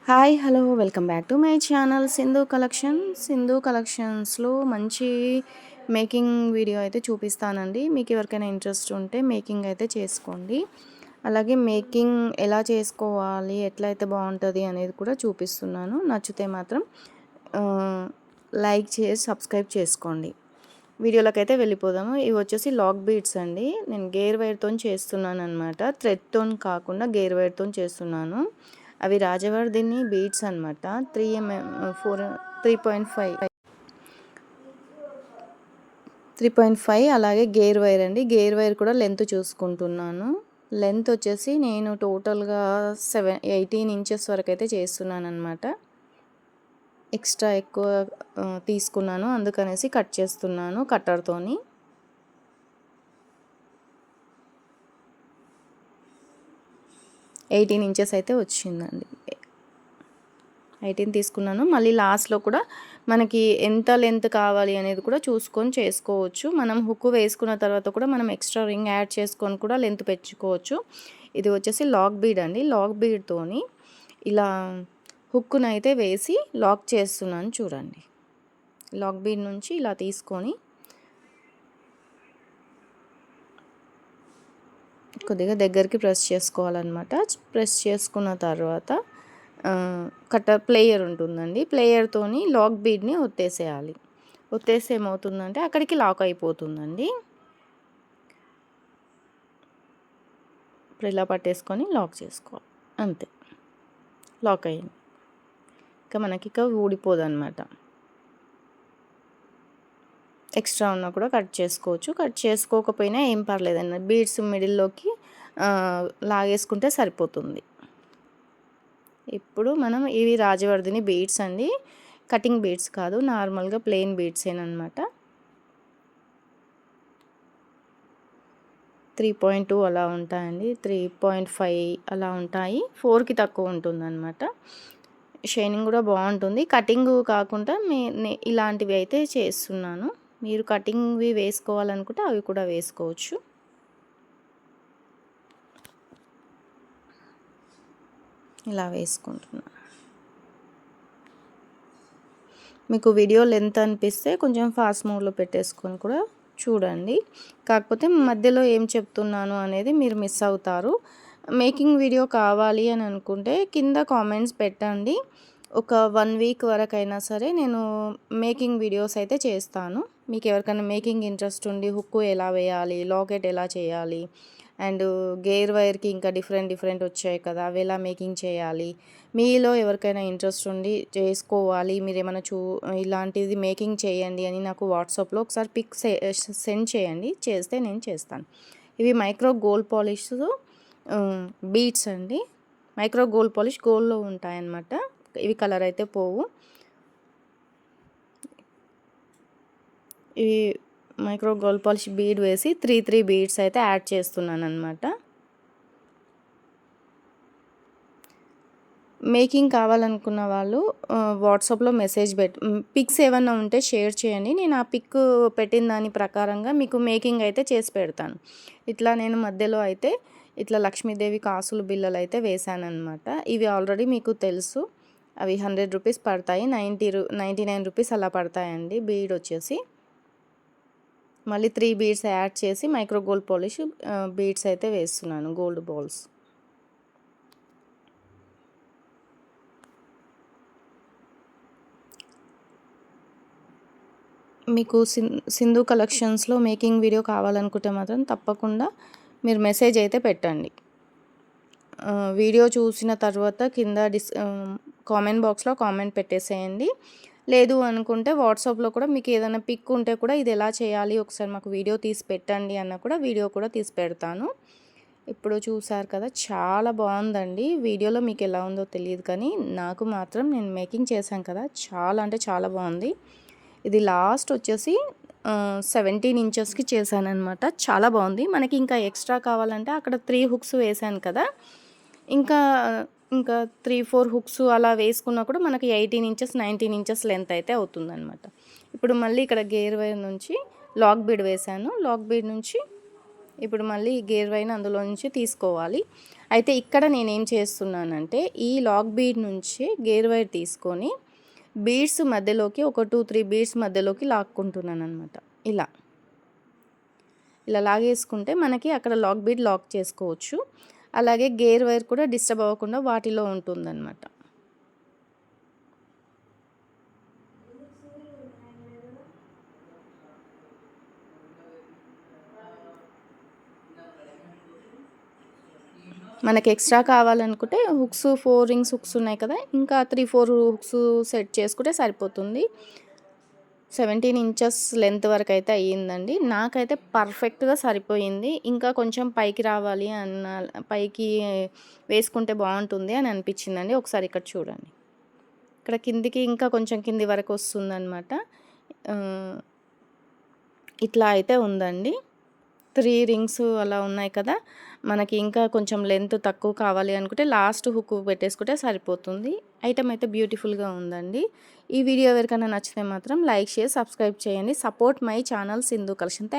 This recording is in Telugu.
Hi hello welcome back to my channel Sindhu కలెక్షన్స్లో మంచి మేకింగ్ వీడియో అయితే చూపిస్తానండి. మీకు ఎవరికైనా ఇంట్రెస్ట్ ఉంటే మేకింగ్ అయితే చేసుకోండి. అలాగే మేకింగ్ ఎలా చేసుకోవాలి, ఎట్లయితే బాగుంటుంది అనేది కూడా చూపిస్తున్నాను. నచ్చితే మాత్రం లైక్ చేసి సబ్స్క్రైబ్ చేసుకోండి. వీడియోలోకి అయితే వెళ్ళిపోదాము. ఇవి వచ్చేసి లాక్ బీడ్స్ అండి. నేను గేర్ వైర్తో చేస్తున్నాను అనమాట. థ్రెడ్తో కాకుండా గేర్ వైర్తో చేస్తున్నాను. అవి రాజవర్ధిని బీడ్స్ అనమాట. 3.5 అలాగే గేర్ వైర్ అండి. గేర్ వైర్ కూడా లెంత్ చూసుకుంటున్నాను. లెంత్ వచ్చేసి నేను టోటల్గా 18 ఇంచెస్ వరకు అయితే చేస్తున్నాను అనమాట. ఎక్స్ట్రా ఎక్కువ తీసుకున్నాను, అందుకనేసి కట్ చేస్తున్నాను కట్టర్తోని. ఎయిటీన్ ఇంచెస్ అయితే వచ్చిందండి. 18 తీసుకున్నాను. మళ్ళీ లాస్ట్లో కూడా మనకి ఎంత లెంత్ కావాలి అనేది కూడా చూసుకొని చేసుకోవచ్చు. మనం హుక్ వేసుకున్న తర్వాత కూడా మనం ఎక్స్ట్రా రింగ్ యాడ్ చేసుకొని కూడా లెంత్ పెంచుకోవచ్చు. ఇది వచ్చేసి లాక్ బీడ్ అండి. లాక్ బీడ్తోని ఇలా హుక్కునైతే వేసి లాక్ చేస్తున్నాను చూడండి. లాక్ బీడ్ నుంచి ఇలా తీసుకొని కొద్దిగా దగ్గరికి ప్రెస్ చేసుకోవాలన్నమాట. ప్రెస్ చేసుకున్న తర్వాత కట్టర్ ప్లేయర్ ఉంటుందండి. ప్లేయర్తోని లాక్ బీడ్ని ఒత్తేసేయాలి. ఒత్తేస్తే ఏమవుతుందంటే అక్కడికి లాక్ అయిపోతుందండి. ఇప్పుడు ఇలా పట్టేసుకొని లాక్ చేసుకోవాలి, అంతే. లాక్ అయ్యింది. మనకి ఊడిపోదు అనమాట. ఎక్స్ట్రా ఉన్నా కూడా కట్ చేసుకోవచ్చు. కట్ చేసుకోకపోయినా ఏం పర్లేదండి. బీడ్స్ మిడిల్లోకి లాగేసుకుంటే సరిపోతుంది. ఇప్పుడు మనం ఇవి రాజవర్ధిని బీడ్స్ అండి. కటింగ్ బీడ్స్ కాదు, నార్మల్గా ప్లెయిన్ బీడ్సేనమాట. 3.2 అలా ఉంటాయండి. 3.5 అలా ఉంటాయి. 4కి తక్కువ ఉంటుందన్నమాట. షైనింగ్ కూడా బాగుంటుంది. కటింగ్ కాకుండా ఇలాంటివి అయితే చేస్తున్నాను. మీరు కటింగ్వి వేసుకోవాలనుకుంటే అవి కూడా వేసుకోవచ్చు. ఇలా వేసుకుంటున్నాను. మీకు వీడియో లెంత్ అనిపిస్తే కొంచెం ఫాస్ట్ మోడ్లో పెట్టేసుకొని కూడా చూడండి. కాకపోతే మధ్యలో ఏం చెప్తున్నాను అనేది మీరు మిస్ అవుతారు. మేకింగ్ వీడియో కావాలి అని అనుకుంటే కింద కామెంట్స్ పెట్టండి. ఒక 1 వీక్ వరకైనా సరే నేను మేకింగ్ వీడియోస్ అయితే చేస్తాను. మీకు ఎవరికైనా మేకింగ్ ఇంట్రెస్ట్ ఉండి హుక్కు ఎలా వేయాలి, లాకెట్ ఎలా చేయాలి, అండ్ గేర్ వైర్కి ఇంకా డిఫరెంట్ వచ్చాయి కదా, అవి ఎలా మేకింగ్ చేయాలి, మీలో ఎవరికైనా ఇంట్రెస్ట్ ఉండి చేసుకోవాలి, మీరు ఏమైనా ఇలాంటిది మేకింగ్ చేయండి అని నాకు వాట్సాప్లో ఒకసారి పిక్ సెండ్ చేయండి. చేస్తే నేను చేస్తాను. ఇవి మైక్రో గోల్డ్ పాలిష్ బీడ్స్ అండి. మైక్రో గోల్డ్ పాలిష్ గోల్డ్లో ఉంటాయన్నమాట. ఇవి కలర్ అయితే పోవు. ఇవి మైక్రో గోల్డ్ పాలిష్ బీడ్ వేసి 3 బీడ్స్ అయితే యాడ్ చేస్తున్నాను అనమాట. మేకింగ్ కావాలనుకున్న వాళ్ళు వాట్సాప్లో మెసేజ్ పిక్స్ ఏమన్నా ఉంటే షేర్ చేయండి. నేను ఆ పిక్ పెట్టిన దాని ప్రకారంగా మీకు మేకింగ్ అయితే చేసి పెడతాను. ఇట్లా నేను మధ్యలో అయితే ఇట్లా లక్ష్మీదేవి కాసులు బిళ్ళలు అయితే వేసానన్నమాట. ఇవి ఆల్రెడీ మీకు తెలుసు. అవి 100 రూపీస్ పడతాయి. 99 రూపీస్ అలా పడతాయండి బీడ్ వచ్చేసి. మళ్ళీ 3 బీడ్స్ యాడ్ చేసి మైక్రో గోల్డ్ పాలిష్ బీడ్స్ అయితే వేస్తున్నాను, గోల్డ్ బాల్స్. మీకు సింధు కలెక్షన్స్లో మేకింగ్ వీడియో కావాలనుకుంటే మాత్రం తప్పకుండా మీరు మెసేజ్ అయితే పెట్టండి. వీడియో చూసిన తర్వాత కింద కామెంట్ బాక్స్లో కామెంట్ పెట్టేసేయండి. లేదు అనుకుంటే వాట్సాప్లో కూడా మీకు ఏదైనా పిక్ ఉంటే కూడా ఇది ఎలా చేయాలి ఒకసారి మాకు వీడియో తీసి పెట్టండి అన్న కూడా వీడియో కూడా తీసి పెడతాను. ఇప్పుడు చూసారు కదా, చాలా బాగుందండి. వీడియోలో మీకు ఎలా ఉందో తెలియదు కానీ నాకు మాత్రం నేను మేకింగ్ చేశాను కదా, చాలా అంటే చాలా బాగుంది. ఇది లాస్ట్ వచ్చేసి 17 ఇంచెస్కి చేశానమాట. చాలా బాగుంది. మనకి ఇంకా ఎక్స్ట్రా కావాలంటే అక్కడ 3 హుక్స్ వేసాను కదా, ఇంకా 3-4 హుక్స్ అలా వేసుకున్నా కూడా మనకి 18 ఇంచెస్ 19 ఇంచెస్ లెంత్ అయితే అవుతుందన్నమాట. ఇప్పుడు మళ్ళీ ఇక్కడ గేర్ వైర్ నుంచి లాక్ బీడ్ వేసాను. లాక్ బీడ్ నుంచి ఇప్పుడు మళ్ళీ గేర్ వైర్ని అందులో నుంచి తీసుకోవాలి. అయితే ఇక్కడ నేనేం చేస్తున్నానంటే ఈ లాక్ బీడ్ నుంచి గేర్ వైర్ తీసుకొని బీడ్స్ మధ్యలోకి ఒక 2-3 బీడ్స్ మధ్యలోకి లాక్కుంటున్నాను అనమాట. ఇలా ఇలా లాగేసుకుంటే మనకి అక్కడ లాక్ బీడ్ లాక్ చేసుకోవచ్చు. అలాగే గేర్ వైర్ కూడా డిస్టర్బ్ అవ్వకుండా వాటిలో ఉంటుందన్నమాట. మనకి ఎక్స్ట్రా కావాలనుకుంటే హుక్స్ 4 రింగ్స్ హుక్స్ ఉన్నాయి కదా, ఇంకా 3-4 హుక్స్ సెట్ చేసుకుంటే సరిపోతుంది. 17 ఇంచెస్ లెంత్ వరకు అయితే అయ్యిందండి. నాకైతే పర్ఫెక్ట్గా సరిపోయింది. ఇంకా కొంచెం పైకి రావాలి పైకి వేసుకుంటే బాగుంటుంది అని అనిపించిందండి. ఒకసారి ఇక్కడ చూడండి, ఇక్కడ కిందికి ఇంకా కొంచెం కింది వరకు వస్తుందన్నమాట. ఇట్లా అయితే ఉందండి. 3 రింగ్స్ అలా ఉన్నాయి కదా, మనకి ఇంకా కొంచెం లెంత్ తక్కువ కావాలి అనుకుంటే లాస్ట్ హుక్ పెట్టేసుకుంటే సరిపోతుంది. ఐటమ్ అయితే బ్యూటిఫుల్గా ఉందండి. ఈ వీడియో ఎవరికైనా నచ్చితే మాత్రం లైక్, షేర్, సబ్స్క్రైబ్ చేయండి. Support my channel Sindhu collection.